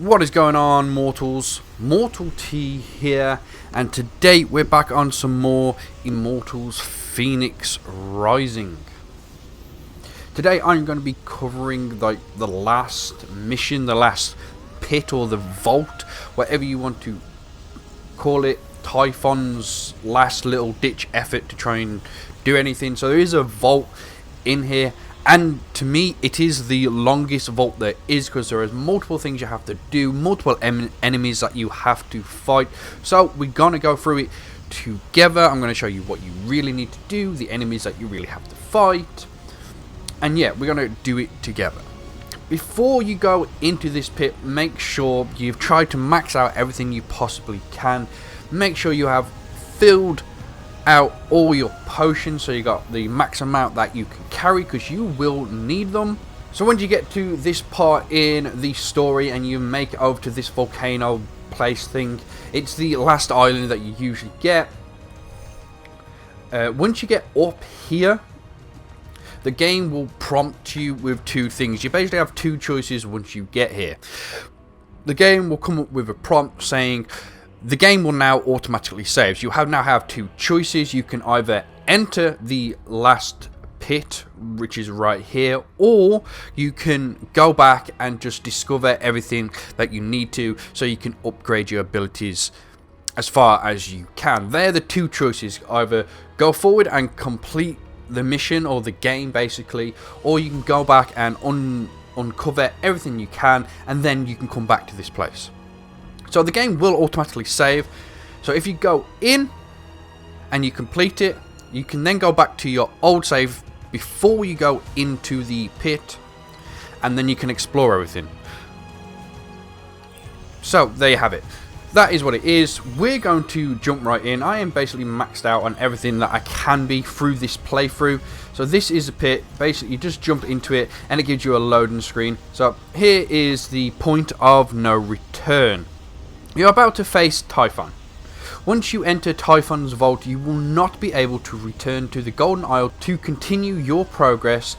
What is going on, mortals? Mortal T here, and today we're back on some more Immortals Fenyx Rising. Today I'm going to be covering like the last mission, the last pit or the vault, whatever you want to call it. Typhon's last little ditch effort to try and do anything. So there is a vault in here. And to me, it is the longest vault there is because there is multiple things you have to do, multiple enemies that you have to fight. So we're going to go through it together. I'm going to show you what you really need to do, the enemies that you really have to fight. And yeah, we're going to do it together. Before you go into this pit, make sure you've tried to max out everything you possibly can. Make sure you have filled out all your potions so you got the max amount that you can carry, because you will need them. So when you get to this part in the story and you make it over to this volcano place thing, it's the last island that you usually get. Once you get up here, the game will prompt you with two things. You basically have two choices once you get here. The game will come up with a prompt saying the game will now automatically save. So you now have two choices. You can either enter the last pit, which is right here, or you can go back and just discover everything that you need to, so you can upgrade your abilities as far as you can. They're the two choices. Either go forward and complete the mission or the game basically, or you can go back and uncover everything you can, and then you can come back to this place. So the game will automatically save. So if you go in and you complete it, you can then go back to your old save before you go into the pit, and then you can explore everything. So there you have it. That is what it is. We're going to jump right in. I am basically maxed out on everything that I can be through this playthrough. So this is a pit. Basically you just jump into it and it gives you a loading screen. So here is the point of no return. You're about to face Typhon. Once you enter Typhon's vault, you will not be able to return to the Golden Isle to continue your progress.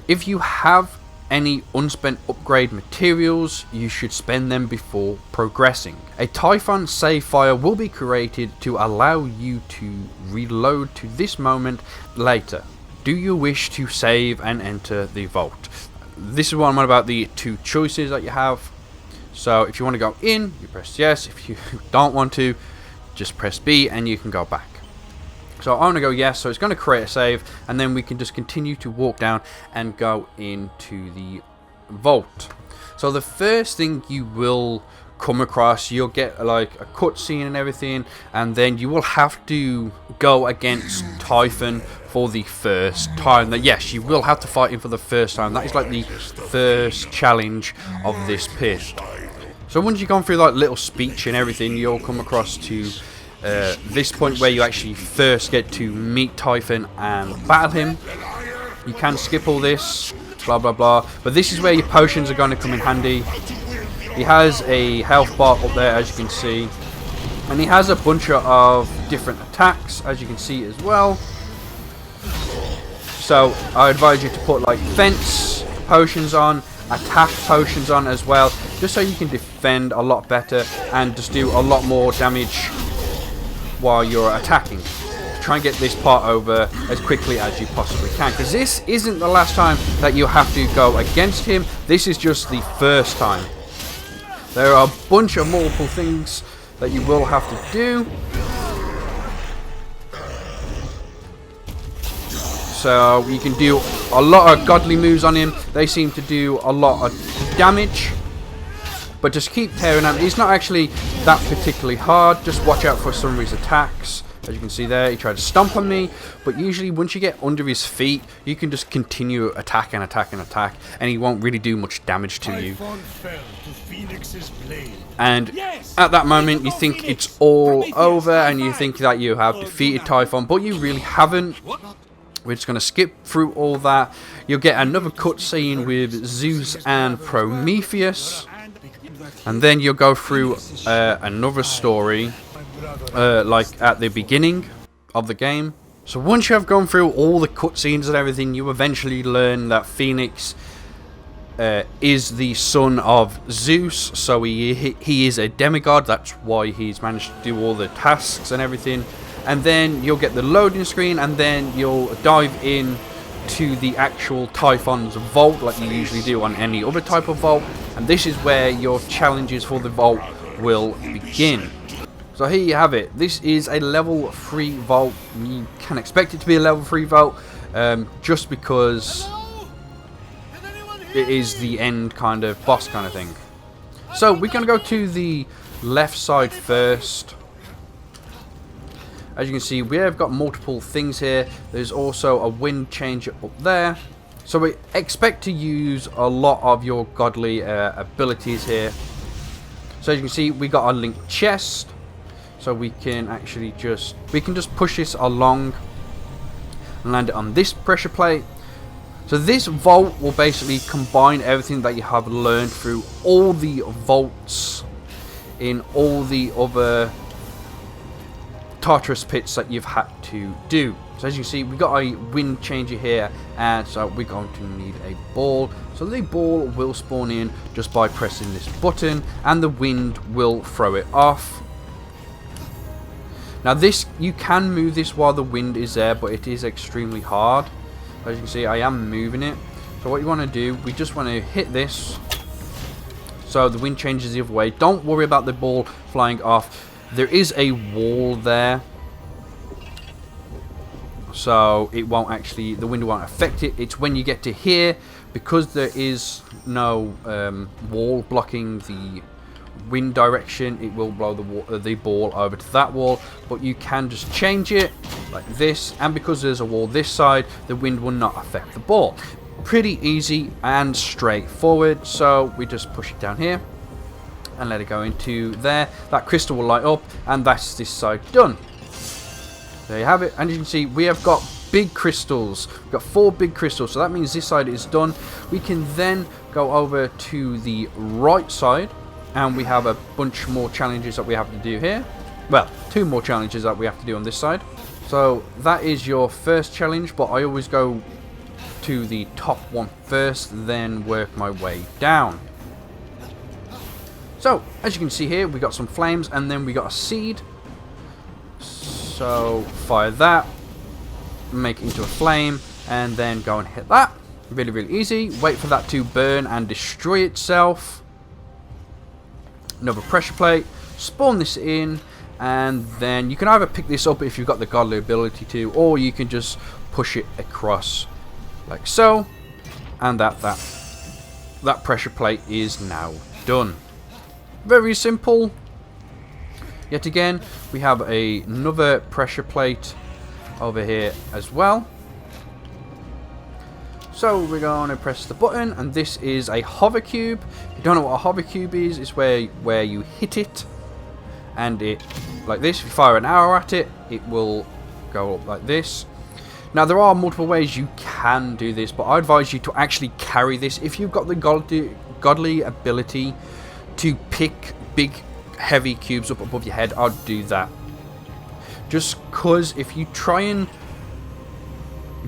If you have any unspent upgrade materials, you should spend them before progressing. A Typhon save file will be created to allow you to reload to this moment later. Do you wish to save and enter the vault? This is what I'm on about, the two choices that you have. So if you want to go in, you press yes. If you don't want to, just press B and you can go back. So I'm going to go yes, so it's going to create a save, and then we can just continue to walk down and go into the vault. So the first thing you will come across, you'll get like a cutscene and everything, and then you will have to go against Typhon for the first time. Yes, you will have to fight him for the first time. That is like the first challenge of this pit. So once you've gone through like little speech and everything, you'll come across to this point where you actually first get to meet Typhon and battle him. You can skip all this, blah blah blah, but this is where your potions are going to come in handy. He has a health bar up there, as you can see, and he has a bunch of different attacks, as you can see as well. So I advise you to put like fence potions on, attack potions on as well, just so you can defend a lot better and just do a lot more damage while you're attacking. Try and get this part over as quickly as you possibly can, because this isn't the last time that you have to go against him. This is just the first time. There are a bunch of multiple things that you will have to do. So you can do a lot of godly moves on him. They seem to do a lot of damage, but just keep tearing at him. He's not actually that particularly hard. Just watch out for some of his attacks. As you can see there, he tried to stomp on me, but usually once you get under his feet, you can just continue attack and attack and attack, and he won't really do much damage to you. And at that moment, you think it's all over, and you think that you have defeated Typhon, but you really haven't. We're just going to skip through all that. You'll get another cutscene with Zeus and Prometheus, and then you'll go through another story like at the beginning of the game. So once you have gone through all the cutscenes and everything, you eventually learn that Fenyx is the son of Zeus, so he is a demigod. That's why he's managed to do all the tasks and everything. And then you'll get the loading screen, and then you'll dive in to the actual Typhon's vault like you usually do on any other type of vault, and this is where your challenges for the vault will begin. So here you have it. This is a level 3 vault. You can expect it to be a level 3 vault, just because it is the end kind of boss kind of thing. So we're going to go to the left side first. As you can see, we have got multiple things here. There's also a wind changer up there. So we expect to use a lot of your godly abilities here. So as you can see, we got a linked chest. So we can actually just push this along and land it on this pressure plate. So this vault will basically combine everything that you have learned through all the vaults in all the other Tartarus pits that you've had to do. So as you can see, we got a wind changer here, and so we're going to need a ball. So the ball will spawn in just by pressing this button, and the wind will throw it off. Now this, you can move this while the wind is there, but it is extremely hard. As you can see, I am moving it. So what you want to do, we just want to hit this so the wind changes the other way. Don't worry about the ball flying off. There is a wall there, so it won't actually, the wind won't affect it. It's when you get to here, because there is no wall blocking the wind direction, it will blow the ball over to that wall. But you can just change it like this, and because there's a wall this side, the wind will not affect the ball. Pretty easy and straightforward. So we just push it down here and let it go into there. That crystal will light up, and that's this side done. There you have it. And you can see we have got big crystals. We've got 4 big crystals, so that means this side is done. We can then go over to the right side, and we have a bunch more challenges that we have to do here. Well, 2 more challenges that we have to do on this side. So that is your first challenge, but I always go to the top one first, then work my way down. So as you can see here, we got some flames, and then we got a seed. So fire that, make it into a flame, and then go and hit that. Really, really easy. Wait for that to burn and destroy itself. Another pressure plate, spawn this in, and then you can either pick this up if you've got the godly ability to, or you can just push it across like so, and that pressure plate is now done. Very simple. Yet again, we have another pressure plate over here as well. So we're going to press the button, and this is a hover cube. If you don't know what a hover cube is, it's where you hit it, and it, like this, if you fire an arrow at it, it will go up like this. Now there are multiple ways you can do this, but I advise you to actually carry this. If you've got the godly ability to pick big heavy cubes up above your head, I'd do that. Just cause if you try and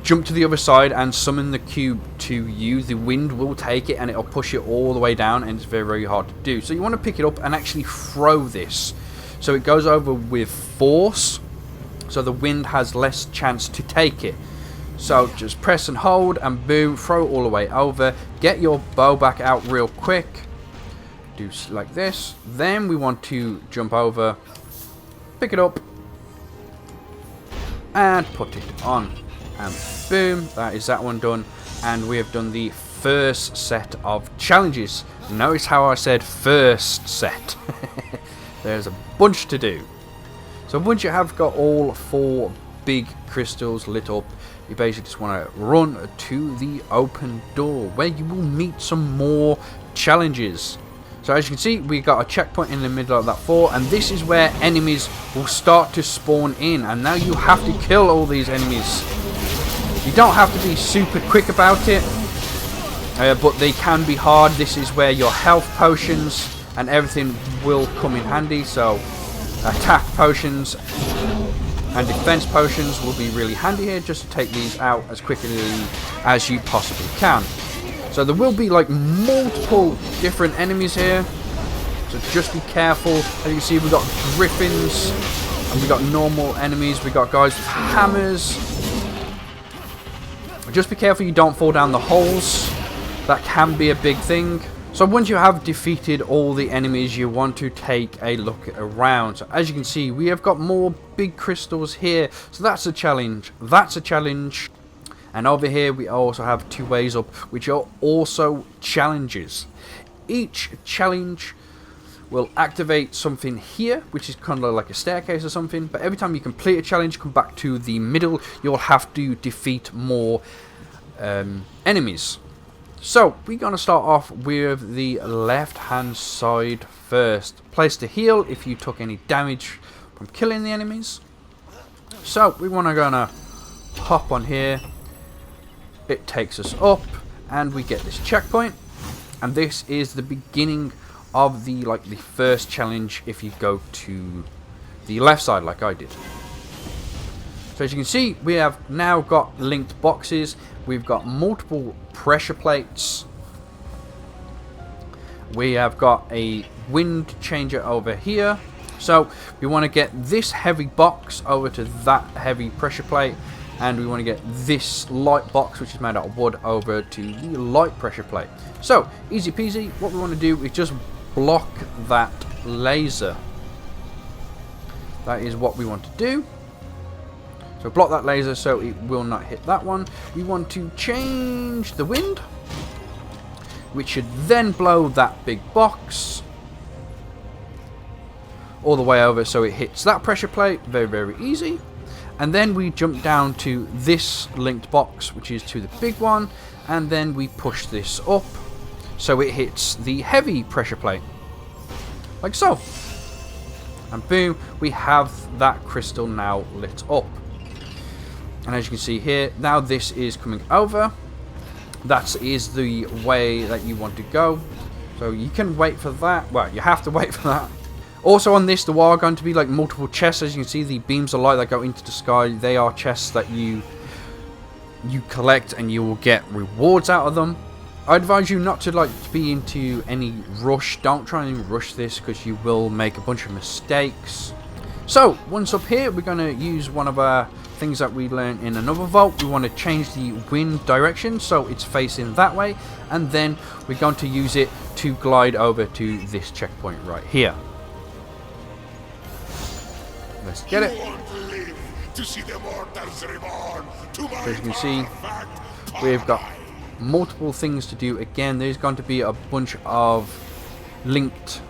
jump to the other side and summon the cube to you, the wind will take it and it'll push it all the way down, and it's very, very hard to do. So you want to pick it up and actually throw this, so it goes over with force, so the wind has less chance to take it. So just press and hold, and boom, throw it all the way over. Get your bow back out real quick, do like this. Then we want to jump over, pick it up, and put it on. And boom, that is that one done. And we have done the first set of challenges. Notice how I said first set. There's a bunch to do. So once you have got all 4 big crystals lit up, you basically just want to run to the open door, where you will meet some more challenges. So as you can see, we got a checkpoint in the middle of that 4, and this is where enemies will start to spawn in, and now you have to kill all these enemies. You don't have to be super quick about it, but they can be hard. This is where your health potions and everything will come in handy. So attack potions and defense potions will be really handy here, just to take these out as quickly as you possibly can. So there will be like multiple different enemies here. So just be careful. As you can see, we've got griffins and we've got normal enemies. We've got guys with hammers. Just be careful you don't fall down the holes. That can be a big thing. So once you have defeated all the enemies, you want to take a look around. So as you can see, we have got more big crystals here. So that's a challenge. That's a challenge. And over here we also have 2 ways up, which are also challenges. Each challenge will activate something here, which is kind of like a staircase or something. But every time you complete a challenge, come back to the middle, you'll have to defeat more enemies. So we're going to start off with the left hand side first. Place to heal if you took any damage from killing the enemies. So we want to gonna hop on here. It takes us up and we get this checkpoint, and this is the beginning of the first challenge if you go to the left side like I did. So as you can see, we have now got linked boxes. We've got multiple pressure plates. We have got a wind changer over here. So we want to get this heavy box over to that heavy pressure plate, and we want to get this light box, which is made out of wood, over to the light pressure plate. So easy peasy. What we want to do is just block that laser. That is what we want to do. So block that laser so it will not hit that one. We want to change the wind, which should then blow that big box all the way over so it hits that pressure plate. Very, very easy. And then we jump down to this linked box, which is to the big one, and then we push this up so it hits the heavy pressure plate, like so. And boom, we have that crystal now lit up. And as you can see here, now this is coming over. That is the way that you want to go. So you can wait for that. Well, you have to wait for that. Also on this, there are going to be like multiple chests. As you can see, the beams of light that go into the sky, they are chests that you collect and you will get rewards out of them. I advise you not to be into any rush. Don't try and rush this because you will make a bunch of mistakes. So once up here, we're going to use one of our things that we learned in another vault. We want to change the wind direction so it's facing that way, and then we're going to use it to glide over to this checkpoint right here. Let's get it. As you can see, we've got multiple things to do. Again, there's going to be a bunch of linked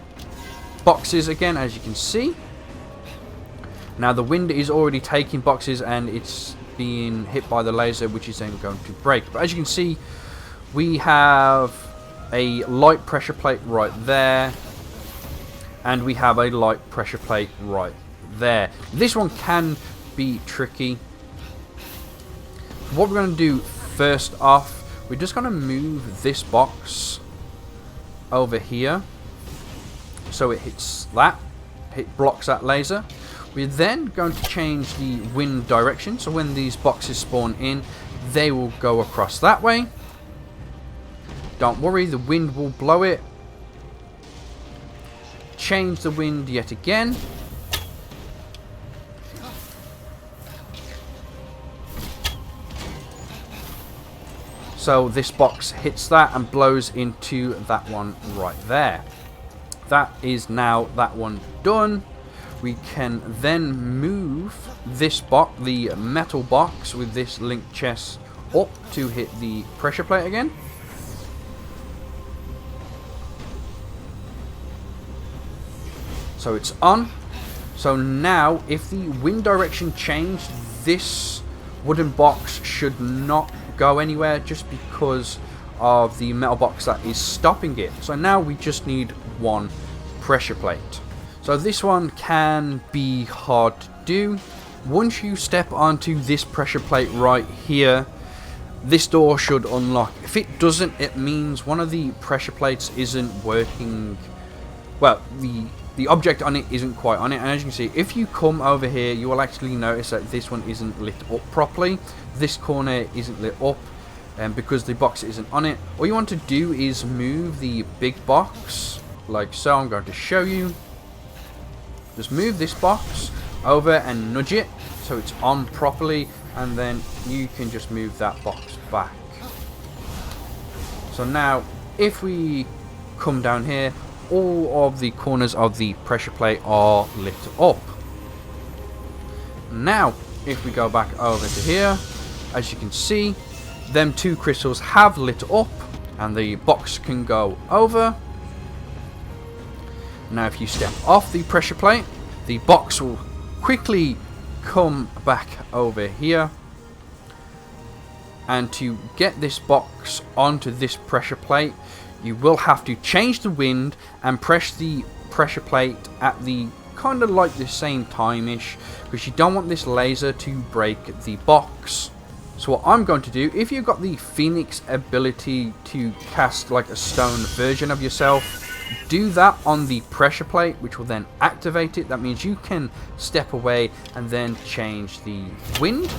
boxes again, as you can see. Now the wind is already taking boxes and it's being hit by the laser, which is then going to break. But as you can see, we have a light pressure plate right there, and we have a light pressure plate right there. This one can be tricky. What we're going to do first off, we're just going to move this box over here so it hits that, it blocks that laser. We're then going to change the wind direction, so when these boxes spawn in, they will go across that way. Don't worry, the wind will blow it. Change the wind yet again. So this box hits that and blows into that one right there. That is now that one done. We can then move this box, the metal box with this linked chest, up to hit the pressure plate again. So it's on. So now if the wind direction changed, this wooden box should not go anywhere just because of the metal box that is stopping it. So now we just need one pressure plate. So this one can be hard to do. Once you step onto this pressure plate right here, this door should unlock. If it doesn't, it means one of the pressure plates isn't working. Well, the object on it isn't quite on it. And as you can see, if you come over here, you will actually notice that this one isn't lit up properly. This corner isn't lit up. because the box isn't on it. All you want to do is move the big box like so. I'm going to show you. Just move this box over and nudge it so it's on properly, and then you can just move that box back. So now if we come down here, all of the corners of the pressure plate are lit up. Now if we go back over to here, as you can see, them two crystals have lit up and the box can go over. Now if you step off the pressure plate, the box will quickly come back over here. And to get this box onto this pressure plate, you will have to change the wind and press the pressure plate at the kind of like the same time-ish, because you don't want this laser to break the box. So what I'm going to do, if you've got the Phoenix ability to cast like a stone version of yourself, do that on the pressure plate, which will then activate it. That means you can step away and then change the wind,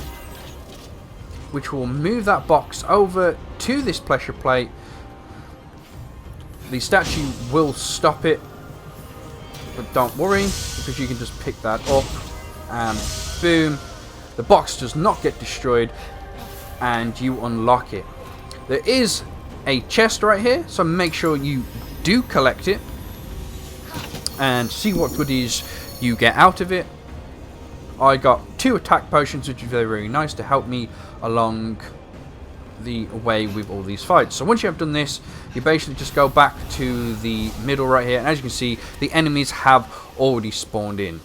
which will move that box over to this pressure plate. The statue will stop it, but don't worry, because you can just pick that up and boom, the box does not get destroyed and you unlock it. There is a chest right here, so make sure you do collect it and see what goodies you get out of it. I got 2 attack potions, which is very, very nice to help me along the way with all these fights. So once you have done this, you basically just go back to the middle right here, and as you can see, the enemies have already spawned in.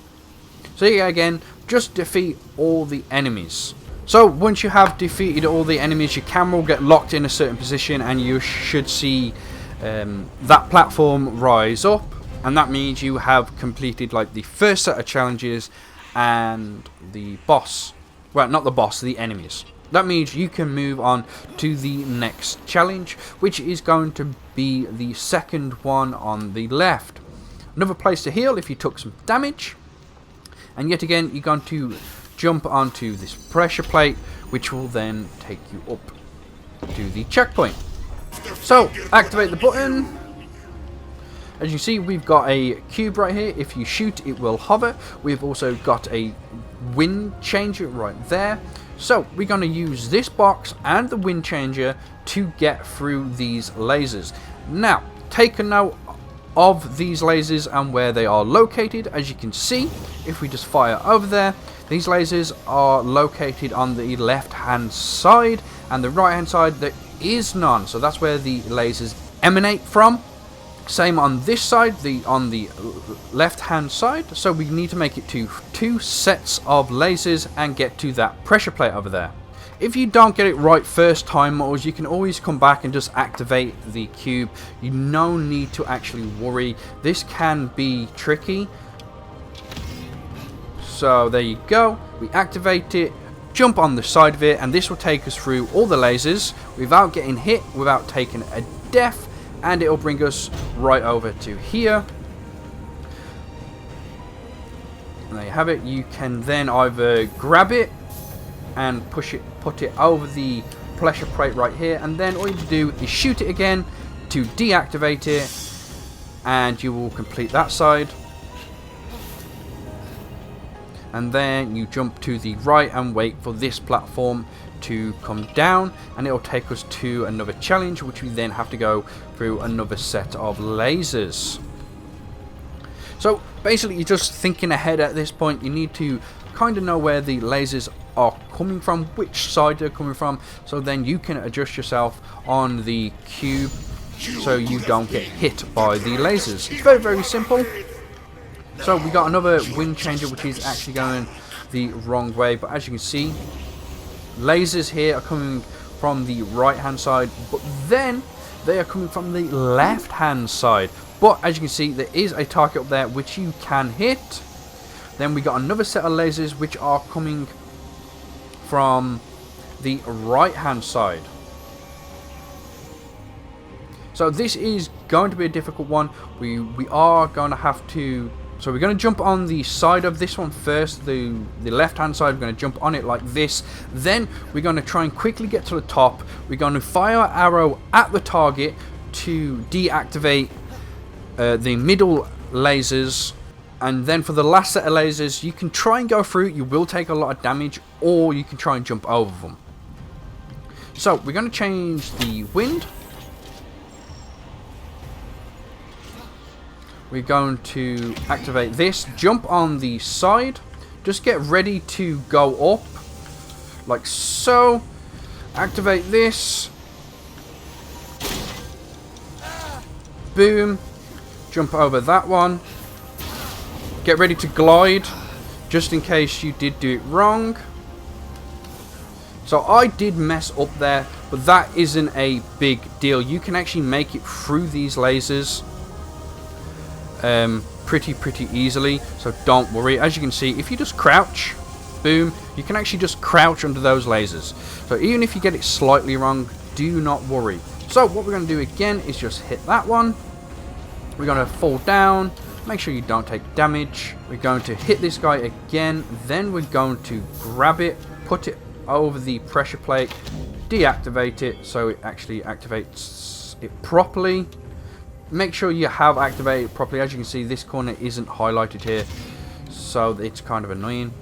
So yeah, again, just defeat all the enemies. So once you have defeated all the enemies, your camera will get locked in a certain position and you should see that platform rise up, and that means you have completed like the first set of challenges and the boss. Well, not the boss, the enemies. That means you can move on to the next challenge, which is going to be the second one on the left. Another place to heal if you took some damage. And yet again, you're going to jump onto this pressure plate, which will then take you up to the checkpoint. So, activate the button. As you see, we've got a cube right here. If you shoot, it will hover. We've also got a wind changer right there. So we're going to use this box and the wind changer to get through these lasers. Now, take a note of these lasers and where they are located. As you can see, if we just fire over there, these lasers are located on the left hand side, and the right hand side there is none. So that's where the lasers emanate from. Same on this side, on the left hand side. So we need to make it to 2 sets of lasers and get to that pressure plate over there. If you don't get it right first time, or you can always come back and just activate the cube. You no need to actually worry. This can be tricky. So there you go. We activate it, jump on the side of it, and this will take us through all the lasers without getting hit, without taking a death. And it'll bring us right over to here. And there you have it. You can then either grab it and put it over the pressure plate right here, and then all you have to do is shoot it again to deactivate it, and you will complete that side. And then you jump to the right and wait for this platform to come down, and it will take us to another challenge, which we then have to go through another set of lasers. So basically, you're just thinking ahead at this point. You need to kind of know where the lasers are coming from, which side they're coming from, so then you can adjust yourself on the cube so you don't get hit by the lasers. It's very, very simple. So we got another wind changer, which is actually going the wrong way, but as you can see, lasers here are coming from the right hand side, but then they are coming from the left hand side. But as you can see, there is a target up there which you can hit. Then we got another set of lasers which are coming from the right hand side. So this is going to be a difficult one. We are going to have to So we're going to jump on the side of this one first, the left hand side. We're going to jump on it like this. Then we're going to try and quickly get to the top. We're going to fire our arrow at the target to deactivate the middle lasers. And then for the last set of lasers, you can try and go through. You will take a lot of damage, or you can try and jump over them. So we're going to change the wind. We're going to activate this, jump on the side, just get ready to go up, like so. Activate this, boom, jump over that one, get ready to glide, just in case you did do it wrong. So I did mess up there, but that isn't a big deal. You can actually make it through these lasers pretty easily, so don't worry. As you can see, if you just crouch, boom, you can actually just crouch under those lasers. So even if you get it slightly wrong, do not worry. So what we're going to do again is just hit that one. We're going to fall down, make sure you don't take damage. We're going to hit this guy again, then we're going to grab it, put it over the pressure plate, deactivate it so it actually activates it properly. Make sure you have activated it properly. As you can see, this corner isn't highlighted here, so it's kind of annoying.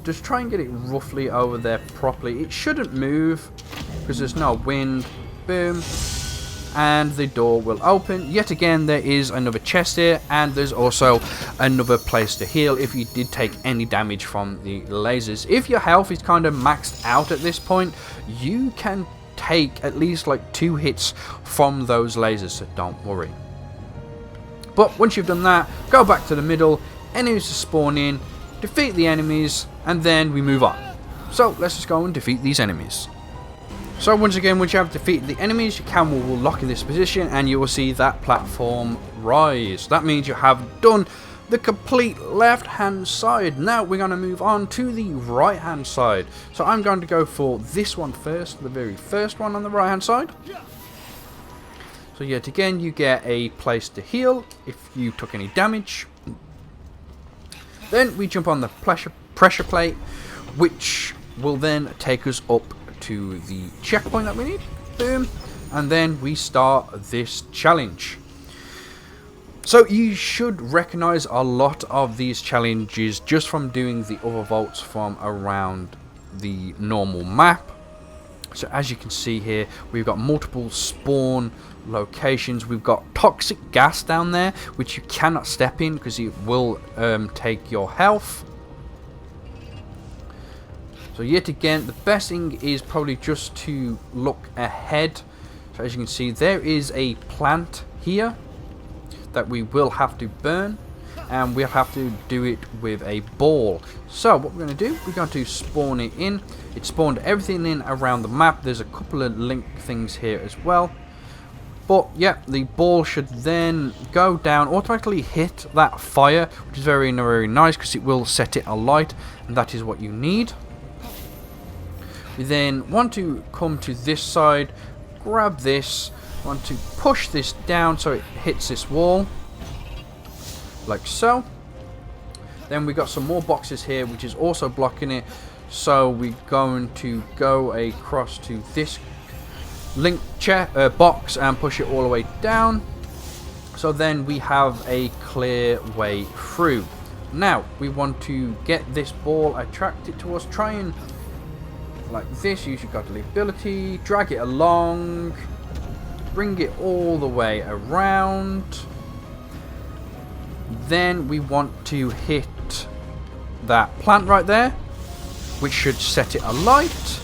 Just try and get it roughly over there properly. It shouldn't move because there's no wind. Boom. And the door will open. Yet again, there is another chest here, and there's also another place to heal if you did take any damage from the lasers. If your health is kind of maxed out at this point, you can take at least like 2 hits from those lasers, so don't worry. But once you've done that, go back to the middle, enemies spawn in, defeat the enemies, and then we move on. So let's just go and defeat these enemies. So once again, once you have defeated the enemies, your camera will lock in this position and you will see that platform rise. That means you have done the complete left hand side. Now we're going to move on to the right hand side. So I'm going to go for this one first, the very first one on the right hand side. So yet again, you get a place to heal if you took any damage. Then we jump on the pressure plate, which will then take us up to the checkpoint that we need. Boom. And then we start this challenge. So you should recognize a lot of these challenges just from doing the other vaults from around the normal map. So as you can see here, we've got multiple spawn locations. We've got toxic gas down there, which you cannot step in because it will take your health. So yet again, the best thing is probably just to look ahead. So as you can see, there is a plant here that we will have to burn, and we'll have to do it with a ball. So what we're going to do, we're going to spawn it in. It spawned everything in around the map. There's a couple of link things here as well. But yeah, the ball should then go down, automatically hit that fire, which is very nice because it will set it alight, and that is what you need. We then want to come to this side, grab this, want to push this down so it hits this wall, like so. Then we got some more boxes here which is also blocking it, so we're going to go across to this link box and push it all the way down, so then we have a clear way through. Now we want to get this ball attracted to us, try and like this, use your godly ability, drag it along, bring it all the way around. Then we want to hit that plant right there, which should set it alight.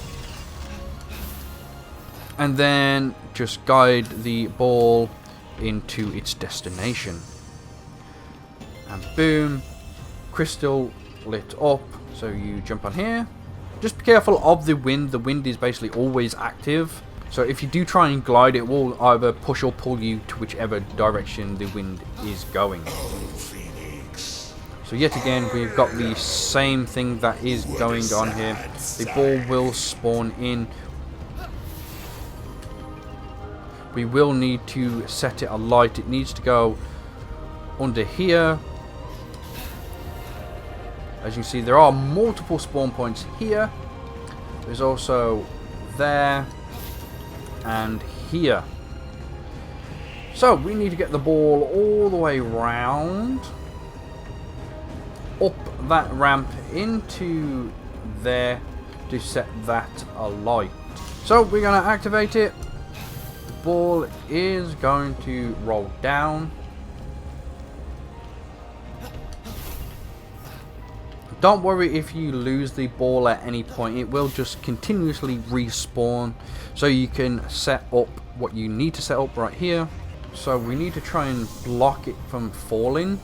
And then just guide the ball into its destination. And boom, crystal lit up. So you jump on here. Just be careful of the wind. The wind is basically always active. So if you do try and glide, it will either push or pull you to whichever direction the wind is going. So yet again, we've got the same thing that is going on here. The ball will spawn in. We will need to set it alight. It needs to go under here, As you can see, there are multiple spawn points here. There's also there and here. So we need to get the ball all the way round, up that ramp into there to set that alight. So we're going to activate it. The ball is going to roll down. Don't worry if you lose the ball at any point, it will just continuously respawn. So you can set up what you need to set up right here. So we need to try and block it from falling.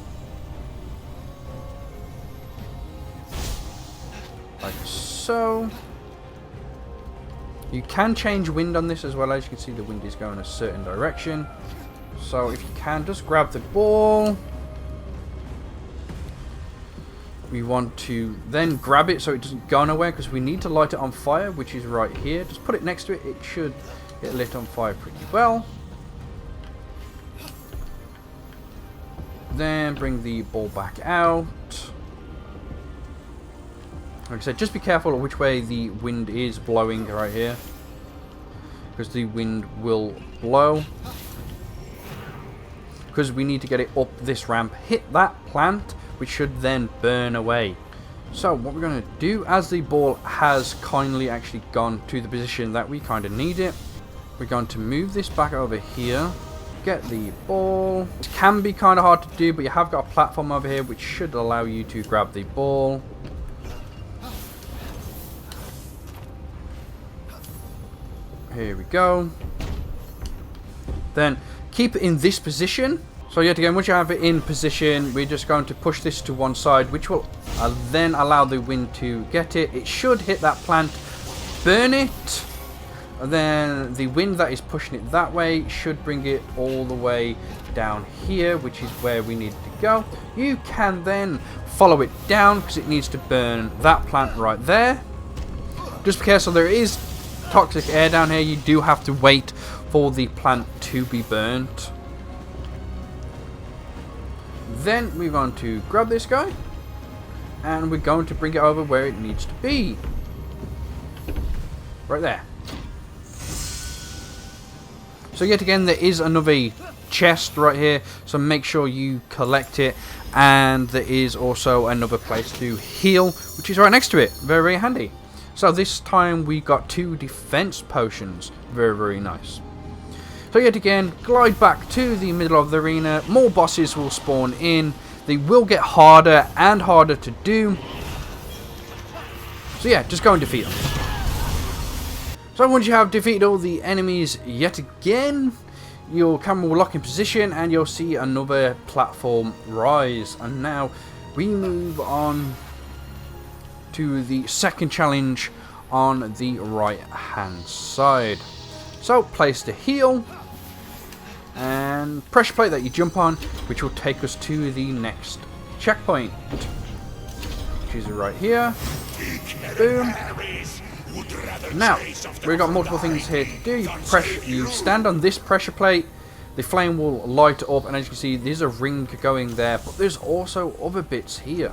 Like so. You can change wind on this as well. As you can see, the wind is going a certain direction. So if you can, just grab the ball. We want to then grab it so it doesn't go nowhere, because we need to light it on fire, which is right here. Just put it next to it. It should get lit on fire pretty well. Then bring the ball back out. Like I said, just be careful of which way the wind is blowing right here, because the wind will blow. Because we need to get it up this ramp, hit that plant, which should then burn away. So what we're going to do, as the ball has kindly actually gone to the position that we kind of need it, we're going to move this back over here, get the ball. It can be kind of hard to do, but you have got a platform over here which should allow you to grab the ball. Here we go. Then keep it in this position. So yet again, once you have it in position, we're just going to push this to one side, which will then allow the wind to get it. It should hit that plant, burn it, and then the wind that is pushing it that way should bring it all the way down here, which is where we need to go. You can then follow it down, because it needs to burn that plant right there. Just because so there is toxic air down here, you do have to wait for the plant to be burnt. Then we're going to grab this guy, and we're going to bring it over where it needs to be. Right there. So yet again, there is another chest right here, so make sure you collect it. And there is also another place to heal, which is right next to it. Very, very handy. So this time we got 2 defense potions. Very, very nice. So yet again, glide back to the middle of the arena. More bosses will spawn in. They will get harder and harder to do. So yeah, just go and defeat them. So once you have defeated all the enemies yet again, your camera will lock in position and you'll see another platform rise. And now we move on to the second challenge on the right hand side. So place the heal and pressure plate that you jump on, which will take us to the next checkpoint, which is right here. Boom. Now we've got multiple things here to do. You stand on this pressure plate, the flame will light up, and as you can see, there's a ring going there, but there's also other bits here.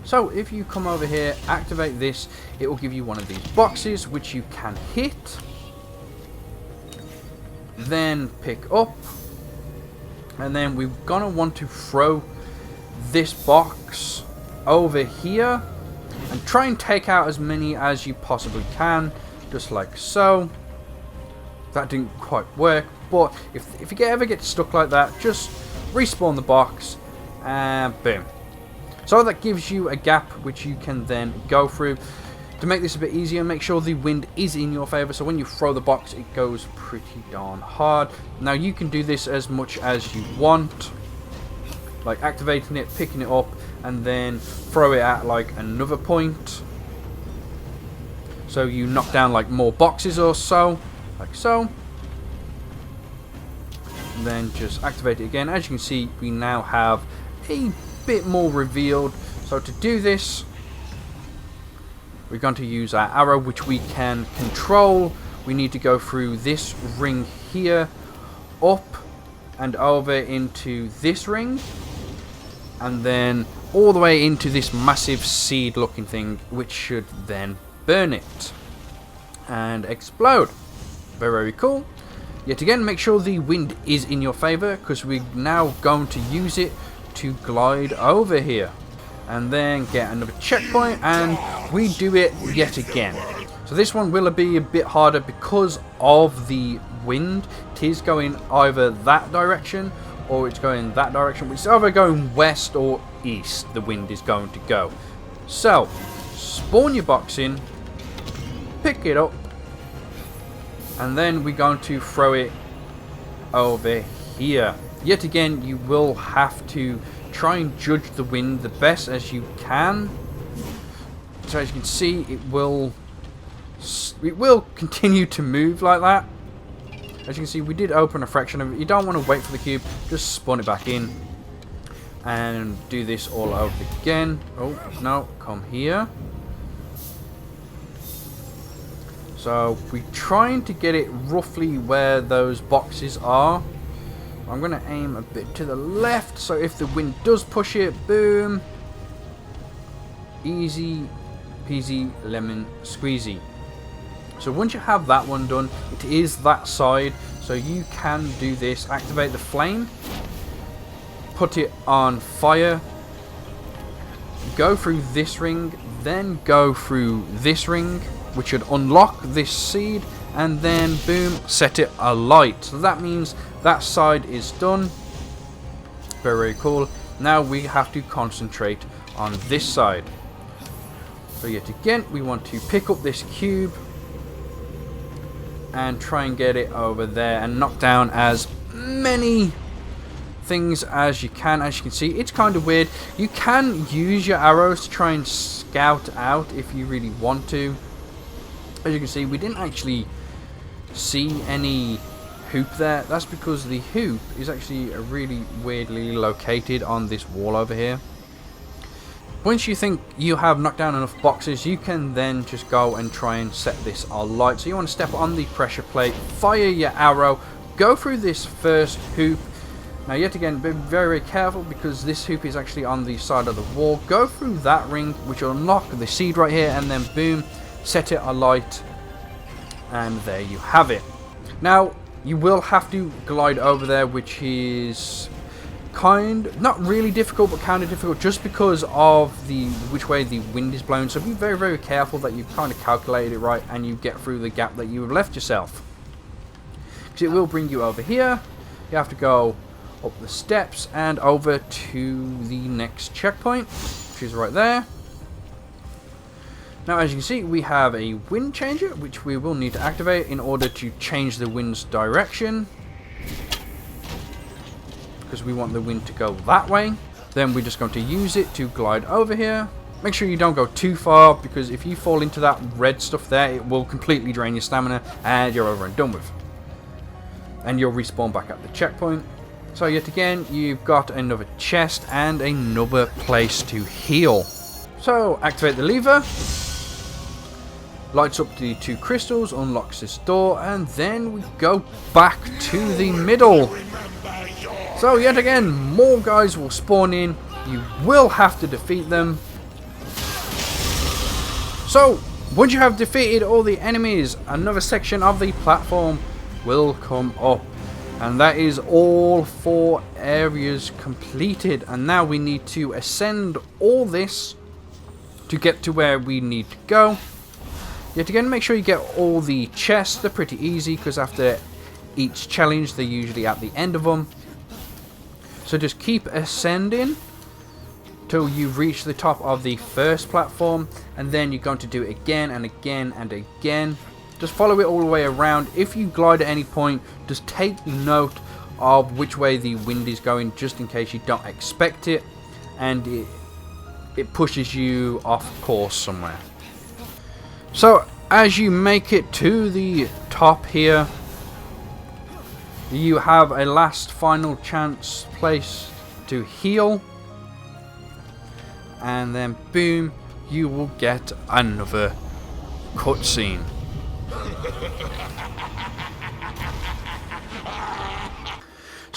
So if you come over here, activate this, it will give you one of these boxes which you can hit, then pick up, and then we're gonna want to throw this box over here and try and take out as many as you possibly can, just like so. That didn't quite work, but if you ever get stuck like that, just respawn the box and boom. So that gives you a gap which you can then go through. To make this a bit easier, make sure the wind is in your favor, so when you throw the box, it goes pretty darn hard. Now you can do this as much as you want, like activating it, picking it up, and then throw it at like another point, so you knock down like more boxes or so, like so. And then just activate it again. As you can see, we now have a bit more revealed. So to do this, we're going to use our arrow, which we can control. We need to go through this ring here, up and over into this ring, and then all the way into this massive seed looking thing, which should then burn it and explode. Very, very cool. Yet again, make sure the wind is in your favor, because we're now going to use it to glide over here and then get another checkpoint, and we do it yet again. So this one will be a bit harder because of the wind. It is going either that direction or it's going that direction. It's either going west or east, the wind is going to go. So spawn your box in, pick it up, and then we're going to throw it over here. Yet again, you will have to try and judge the wind the best as you can. So as you can see, it will continue to move like that. As you can see, we did open a fraction of it. You don't want to wait for the cube, just spawn it back in and do this all over again. Oh no, come here. So we're trying to get it roughly where those boxes are. I'm going to aim a bit to the left, so if the wind does push it, boom, easy peasy lemon squeezy. So once you have that one done, it is that side, so you can do this. Activate the flame, put it on fire, go through this ring, then go through this ring, which should unlock this seed, and then boom, set it alight. So that means that side is done. Very, very cool. Now we have to concentrate on this side. So yet again, we want to pick up this cube and try and get it over there and knock down as many things as you can. As you can see, it's kind of weird. You can use your arrows to try and scout out if you really want to. As you can see, we didn't actually see any hoop there. That's because the hoop is actually really weirdly located on this wall over here. Once you think you have knocked down enough boxes, you can then just go and try and set this alight. So you want to step on the pressure plate, fire your arrow, go through this first hoop. Now yet again, be very, very careful because this hoop is actually on the side of the wall. Go through that ring, which will unlock the seed right here, and then boom, set it alight, and there you have it. Now you will have to glide over there, which is not really difficult, but kind of difficult just because of which way the wind is blowing. So be very, very careful that you kind of calculated it right and you get through the gap that you have left yourself, because it will bring you over here. You have to go up the steps and over to the next checkpoint, which is right there. Now as you can see, we have a wind changer, which we will need to activate in order to change the wind's direction, because we want the wind to go that way. Then we're just going to use it to glide over here. Make sure you don't go too far, because if you fall into that red stuff there, it will completely drain your stamina and you're over and done with. And you'll respawn back at the checkpoint. So yet again, you've got another chest and another place to heal. So activate the lever, lights up the 2 crystals, unlocks this door, and then we go back to the middle. So yet again, more guys will spawn in. You will have to defeat them. So once you have defeated all the enemies, another section of the platform will come up. And that is all 4 areas completed. And now we need to ascend all this to get to where we need to go. Yet again, make sure you get all the chests. They're pretty easy because after each challenge, they're usually at the end of them. So just keep ascending till you reach the top of the first platform, and then you're going to do it again and again and again. Just follow it all the way around. If you glide at any point, just take note of which way the wind is going, just in case you don't expect it and it pushes you off course somewhere. So as you make it to the top here, you have a last final chance place to heal, and then boom, you will get another cutscene.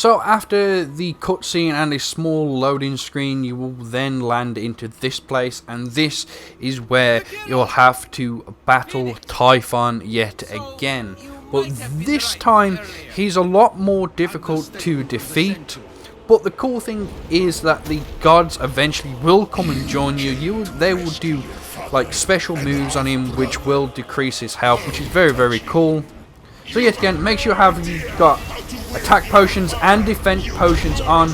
So after the cutscene and a small loading screen, you will then land into this place, and this is where you'll have to battle Typhon yet again. But this time, he's a lot more difficult to defeat. But the cool thing is that the gods eventually will come and join you. They will do like special moves on him which will decrease his health, which is very, very cool. So yet again, make sure you've got attack potions and defense potions on,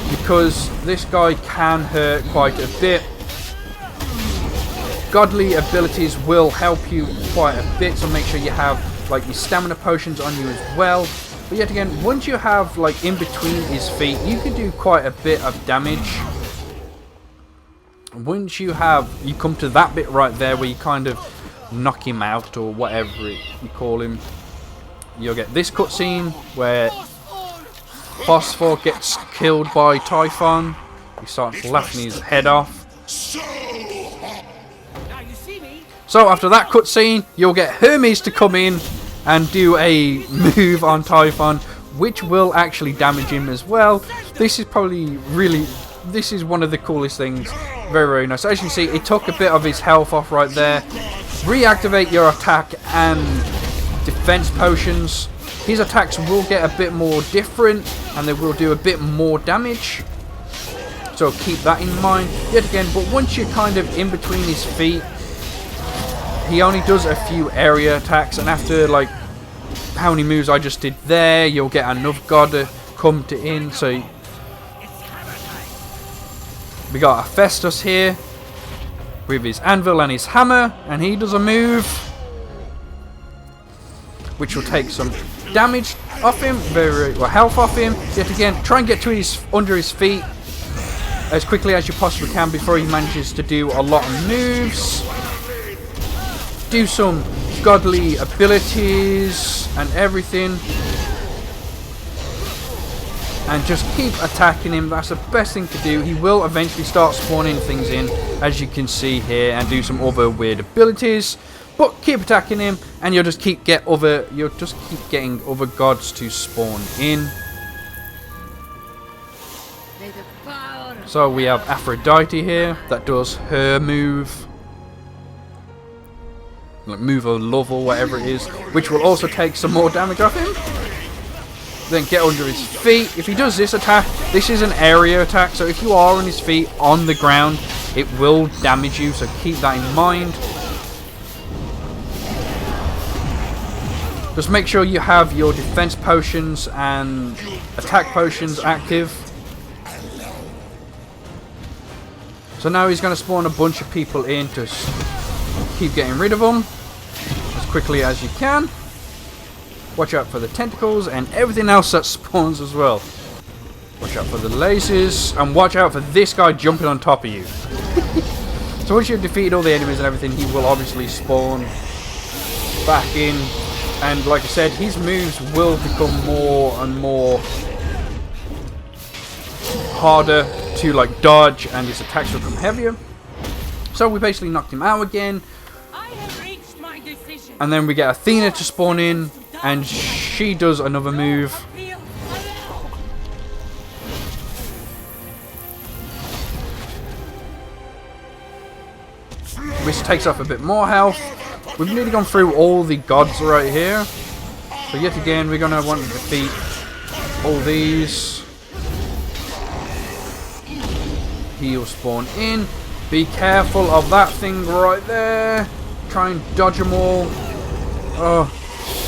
because this guy can hurt quite a bit. Godly abilities will help you quite a bit, so make sure you have like your stamina potions on you as well. But yet again, once you have like in between his feet, you can do quite a bit of damage. Once you come to that bit right there where you kind of knock him out or whatever you call him, you'll get this cutscene where Phosphor gets killed by Typhon. He starts laughing his head off. So after that cutscene, you'll get Hermes to come in and do a move on Typhon, which will actually damage him as well. This is one of the coolest things. Very, very nice. As you can see, it took a bit of his health off right there. Reactivate your attack and defense potions. His attacks will get a bit more different, and they will do a bit more damage. So keep that in mind. Yet again, but once you're kind of in between his feet, he only does a few area attacks, and after like how many moves I just did there, you'll get another god to come in. So we got a Festus here with his anvil and his hammer, and he does a move which will take some damage off him, health off him. Yet again, try and get to under his feet as quickly as you possibly can before he manages to do a lot of moves. Do some godly abilities and everything, and just keep attacking him. That's the best thing to do. He will eventually start spawning things in, as you can see here, and do some other weird abilities. But keep attacking him, and you'll just keep getting other gods to spawn in. So we have Aphrodite here that does her move, like move of love or whatever it is, which will also take some more damage off him. Then get under his feet. If he does this attack, this is an area attack, so if you are on his feet on the ground, it will damage you, so keep that in mind. Just make sure you have your defense potions and attack potions active. So now he's going to spawn a bunch of people in to keep getting rid of them as quickly as you can. Watch out for the tentacles and everything else that spawns as well. Watch out for the lasers, and watch out for this guy jumping on top of you. So once you've defeated all the enemies and everything, he will obviously spawn back in. And like I said, his moves will become more and more harder to like dodge, and his attacks will become heavier. So we basically knocked him out again. And then we get Athena to spawn in, and she does another move. Which takes off a bit more health. We've nearly gone through all the gods right here. So yet again, we're going to want to defeat all these. He'll spawn in. Be careful of that thing right there. Try and dodge them all. Oh,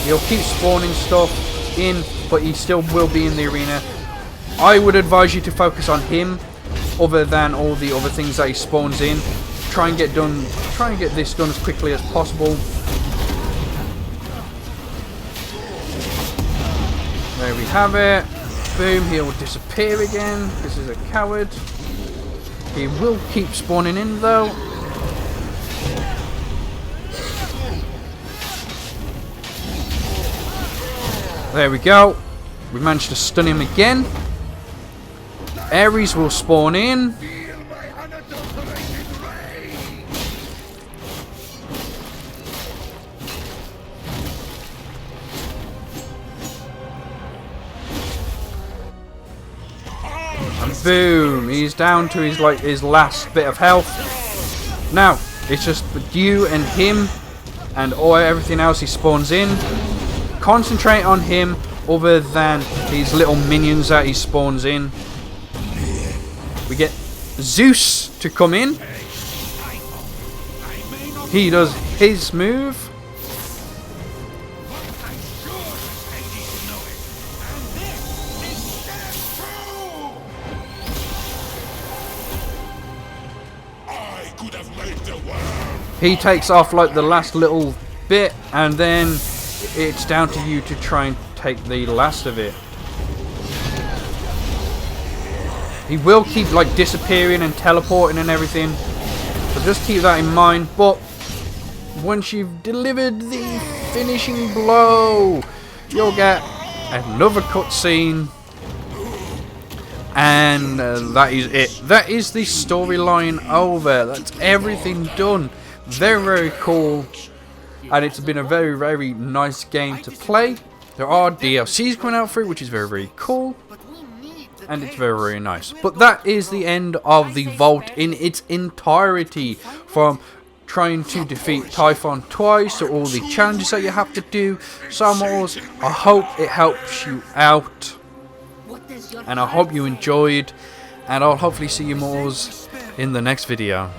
he'll keep spawning stuff in, but he still will be in the arena. I would advise you to focus on him other than all the other things that he spawns in. Try and get this done as quickly as possible. There we have it. Boom, he'll disappear again. This is a coward. He will keep spawning in though. There we go. We managed to stun him again. Ares will spawn in. Boom. He's down to his last bit of health. Now, it's just you and him and everything else he spawns in. Concentrate on him other than his little minions that he spawns in. We get Zeus to come in. He does his move. He takes off like the last little bit, and then it's down to you to try and take the last of it. He will keep like disappearing and teleporting and everything, so just keep that in mind. But once you've delivered the finishing blow, you'll get another cutscene, and that is it. That is the storyline over. That's everything done. Very, very cool, and it's been a very, very nice game to play. There are DLCs coming out for it, which is very, very cool, and it's very, very nice. But that is the end of the vault in its entirety, from trying to defeat Typhon twice to all the challenges that you have to do. So Immortals, I hope it helps you out, and I hope you enjoyed, and I'll hopefully see you Immortals in the next video.